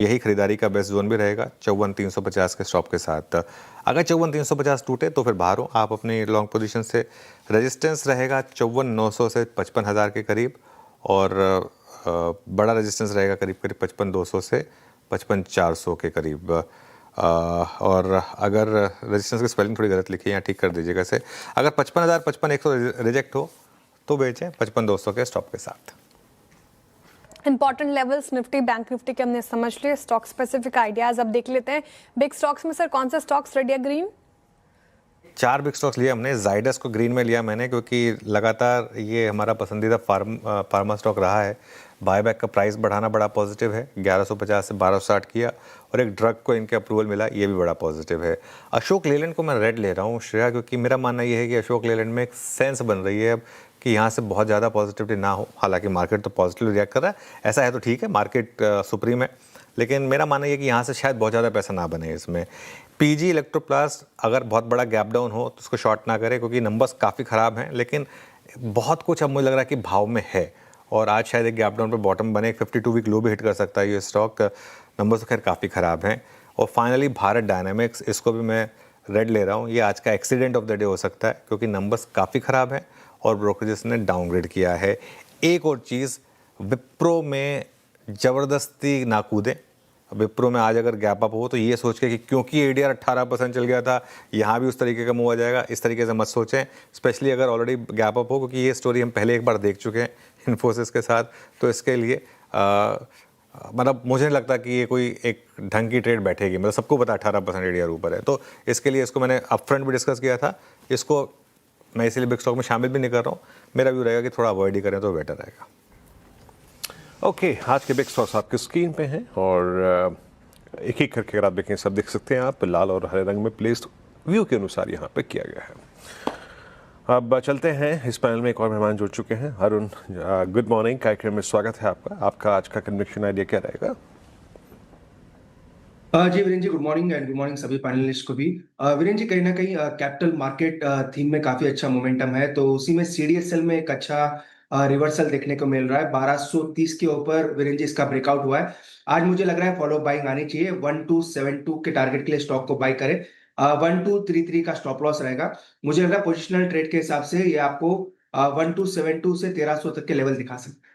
यही खरीदारी का बेस्ट जोन भी रहेगा 54,350 के स्टॉप के साथ। अगर 54,350 टूटे तो फिर बाहर हो आप अपनी लॉन्ग पोजीशन से। रेजिस्टेंस रहेगा 54,900 से 55,000 के करीब, और बड़ा रेजिस्टेंस रहेगा करीब करीब 55,200 से 55,400 के करीब। और अगर रेजिस्टेंस की स्पेलिंग थोड़ी गलत लिखी है यहाँ ठीक कर दीजिएगा इसे। अगर 55,000 55,100 रिजेक्ट हो तो बेचें 55,200 के स्टॉप के साथ। Important levels Nifty bank Nifty के हमने समझ लिए। स्टॉक स्पेसिफिक आइडियाज अब देख लेते हैं। बिग स्टॉक्स में सर कौन सा स्टॉक्स रेड या ग्रीन? 4 बिग स्टॉक्स लिए हमने। जाइडस को ग्रीन में लिया मैंने क्योंकि लगातार ये हमारा पसंदीदा फार्मा स्टॉक रहा है। बायबैक का प्राइस बढ़ाना बड़ा पॉजिटिव है, 1150 से 1260 किया, और एक ड्रग को इनके अप्रूवल मिला, ये भी बड़ा पॉजिटिव है। अशोक लेलैंड को मैं रेड ले रहा हूँ श्रेया, क्योंकि मेरा मानना ये है कि अशोक लेलैंड में एक सेंस बन रही है अब कि यहाँ से बहुत ज़्यादा पॉजिटिविटी ना हो। हालांकि मार्केट तो पॉजिटिव रिएक्ट कर रहा है, ऐसा है तो ठीक है, मार्केट सुप्रीम है, लेकिन मेरा मानना ये है कि यहाँ से शायद बहुत ज़्यादा पैसा ना बने इसमें। पीजी इलेक्ट्रोप्लास्ट अगर बहुत बड़ा गैप डाउन हो तो उसको शॉर्ट ना करें, क्योंकि नंबर्स काफ़ी ख़राब हैं, लेकिन बहुत कुछ अब मुझे लग रहा है कि भाव में है, और आज शायद एक गैप डाउन पर बॉटम बने, एक 52 वीक लो भी हिट कर सकता है ये स्टॉक। नंबर्स तो खैर काफ़ी ख़राब हैं। और फाइनली भारत डायनामिक्स, इसको भी मैं रेड ले रहा हूँ। ये आज का एक्सीडेंट ऑफ द डे हो सकता है, क्योंकि नंबर्स काफ़ी ख़राब हैं और ब्रोकरेजेस ने डाउनग्रेड किया है। एक और चीज़, विप्रो में ज़बरदस्ती ना कूदें। विप्रो में आज अगर गैप अप हो तो ये सोच के कि क्योंकि एडीआर 18% चल गया था, यहाँ भी उस तरीके का मूव आ जाएगा, इस तरीके से मत सोचें, स्पेशली अगर ऑलरेडी गैप अप हो, क्योंकि ये स्टोरी हम पहले एक बार देख चुके हैं इन्फोसिस के साथ। तो इसके लिए मतलब मुझे नहीं लगता कि ये कोई एक ढंग की ट्रेड बैठेगी। मतलब सबको पता 18% एडीआर ऊपर है, तो इसके लिए इसको मैंने अपफ्रंट भी डिस्कस किया था। इसको मैं इसीलिए बिग स्टॉक में शामिल भी नहीं कर रहा हूँ। मेरा व्यू रहेगा कि थोड़ा अवॉइड ही करें तो बेटर रहेगा। ओके, आज के बिग स्टॉक्स आपकी स्क्रीन पे हैं, और एक एक करके अगर आप देखें सब देख सकते हैं आप, लाल और हरे रंग में प्लेस्ड व्यू के अनुसार यहाँ पे किया गया है। अब चलते हैं, इस पैनल में एक और मेहमान जुड़ चुके हैं। अरुण, गुड मॉर्निंग, कार्यक्रम में स्वागत है आपका। आपका आज का कन्विक्शन आइडिया क्या रहेगा? जी Virendra ji, good morning and good morning सभी पैनलिस्ट को भी। वीरेंद्र जी, कहीं ना कहीं कैपिटल मार्केट थीम में काफी अच्छा मोमेंटम है, तो उसी में सीडीएसएल में एक अच्छा रिवर्सल देखने को मिल रहा है। 1230 के ऊपर वीरेंद्र जी इसका ब्रेकआउट हुआ है। आज मुझे लग रहा है फॉलो बाइंग आनी चाहिए। 1272 के टारगेट के लिए स्टॉक को बाई करें। 1233 का स्टॉप लॉस रहेगा। मुझे लग रहा है पोजिशनल ट्रेड के हिसाब से ये आपको 1272 से 1300 तक के लेवल दिखा सकता है।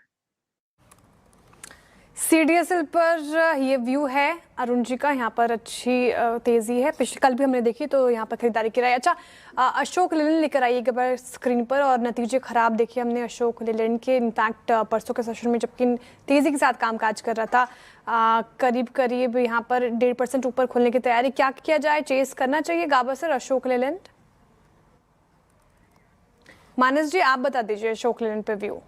सीडीएसएल पर ये व्यू है अरुण जी का। यहाँ पर अच्छी तेजी है, पिछले कल भी हमने देखी तो यहाँ पर खरीदारी की रही। अच्छा, अशोक लेलैंड लेकर आइए एक बार स्क्रीन पर, और नतीजे खराब देखे हमने अशोक लेलैंड के। इनफैक्ट परसों के सेशन में जबकि तेजी के साथ कामकाज कर रहा था, करीब करीब यहाँ पर 1.5% ऊपर खुलने की तैयारी। क्या किया जाए, चेस करना चाहिए गाबा सर अशोक लेलैंड? मानस जी आप बता दीजिए अशोक लेलैंड पे व्यू।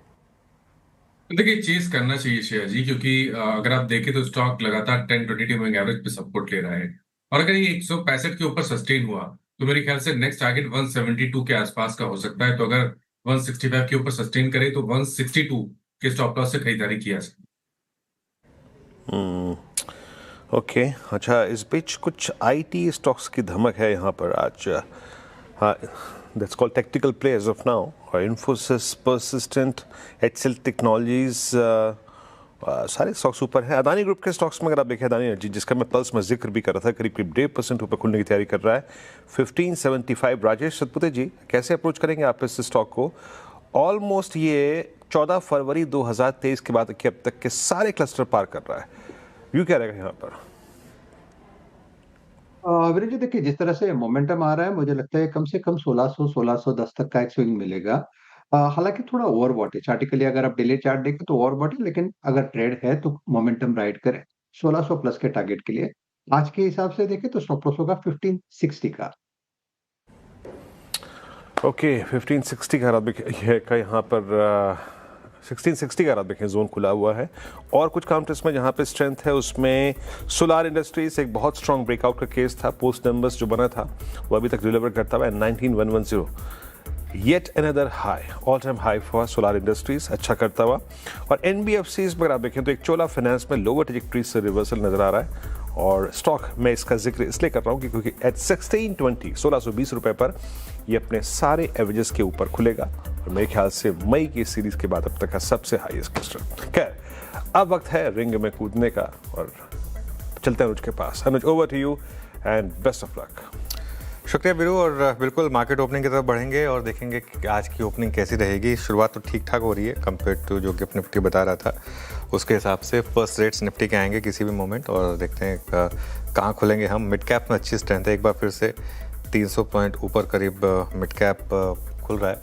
देखिए, चेस करना चाहिए शेयर जी, क्योंकि अगर आप देखें तो स्टॉक लगातार 10-22 मूविंग एवरेज पे सपोर्ट ले रहा है, और अगर ये 165 के ऊपर सस्टेन हुआ तो मेरे ख्याल से नेक्स्ट टारगेट 172 के आसपास का हो सकता है। तो अगर 165 के ऊपर सस्टेन करे तो 162 के स्टॉप लॉस से खरीदारी किया सकती है। ओके, अच्छा, इस बीच कुछ आईटी स्टॉक्स की धमक है यहाँ पर आज। हाँ, that's called technical play as of now. Infosys, Persistent, HCL technologies, सारे स्टॉक्स ऊपर हैं। अदानी ग्रुप के स्टॉक्स में अगर आप देखें, अदानी एनर्जी जिसका मैं पल्स में जिक्र भी कर रहा था, करीब करीब 1.5% ऊपर खुलने की तैयारी कर रहा है, 1575। राजेश सतपुते जी, कैसे अप्रोच करेंगे आप इस स्टॉक को? ऑलमोस्ट ये 14 फरवरी 2023 के बाद अब तक के सारे क्लस्टर पार कर रहा है। व्यू क्या रहेगा यहाँ पर? वीरेंद्र जी, देखिए जिस तरह से मोमेंटम आ रहा है, मुझे लगता है कम से कम 1600-1610 तक का एक स्विंग मिलेगा। हालांकि थोड़ा ओवरबॉट है चार्टिकली, अगर आप डेली चार्ट देखें तो ओवरबॉट है, लेकिन अगर ट्रेड है तो मोमेंटम राइड करें 1600 प्लस के टारगेट के लिए। आज के हिसाब से देखें तो स्टॉप लॉस होगा 1560 का। ओके, 1560 का यहाँ पर 1660 का देखें जोन खुला हुआ है। और कुछ काउंटर्स में जहाँ पे स्ट्रेंथ है, उसमें सोलार इंडस्ट्रीज एक बहुत स्ट्रॉन्ग ब्रेकआउट का केस था। पोस्ट नंबर्स जो बना था वो अभी तक डिलीवर करता हुआ है 19110, yet another high, all time high for solar industries, अच्छा करता हुआ। और एनबीएफसीज में आप देखें तो एक चोला फाइनेंस में लोअर ट्रैजेक्टरी से रिवर्सल नजर आ रहा है। और स्टॉक में इसका जिक्र इसलिए कर रहा हूँ क्योंकि एट 1620, 1620 रुपए पर ये अपने सारे एवरेजेस के ऊपर खुलेगा, और मेरे ख्याल से मई की सीरीज के बाद अब तक का सबसे हाईएस्ट क्लस्टर। खैर, अब वक्त है रिंग में कूदने का, और चलते हैं अनुज के पास। Anuj, over to you and best of luck. शुक्रिया वीरू, और बिल्कुल मार्केट ओपनिंग की तरफ बढ़ेंगे और देखेंगे कि आज की ओपनिंग कैसी रहेगी। शुरुआत तो ठीक ठाक हो रही है कंपेयर टू जो गिफ्ट निफ्टी बता रहा था, उसके हिसाब से फर्स्ट रेट्स निफ्टी के आएंगे किसी भी मोमेंट, और देखते हैं कहाँ खुलेंगे हम। मिड कैप में अच्छी स्ट्रेंथ है, एक बार फिर से 300 पॉइंट ऊपर करीब मिड कैप खुल रहा है,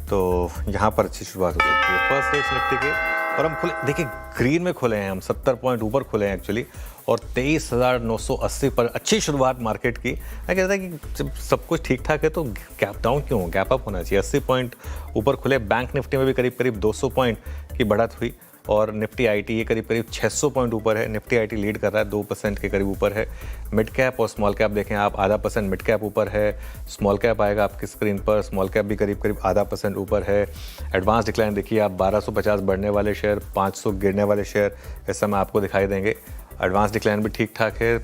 तो यहाँ पर अच्छी शुरुआत हो सकती है फर्स्ट रेट्स निफ्टी के। और हम खुले, देखिए ग्रीन में खुले हैं हम, 70 पॉइंट ऊपर खुले हैं एक्चुअली, और 23,980 पर अच्छी शुरुआत मार्केट की। मैं कहता है कि जब सब कुछ ठीक ठाक है तो गैप डाउन क्यों, गैप अप होना चाहिए। 80 पॉइंट ऊपर खुले। बैंक निफ्टी में भी करीब करीब 200 पॉइंट की बढ़त हुई, और निफ्टी आईटी ये करीब करीब 600 पॉइंट ऊपर है। निफ्टी आईटी लीड कर रहा है, 2% के करीब ऊपर है। मिड कैप और स्मॉल कैप देखें आप, ½ मिड कैप ऊपर है, स्मॉल कैप आएगा आपकी स्क्रीन पर, स्मॉल कैप भी करीब करीब ½ ऊपर है। एडवांस डिक्लाइन देखिए आप, 1250 बढ़ने वाले शेयर, 500 गिरने वाले शेयर इस समय आपको दिखाई देंगे। एडवांस डिक्लाइन भी ठीक ठाक है,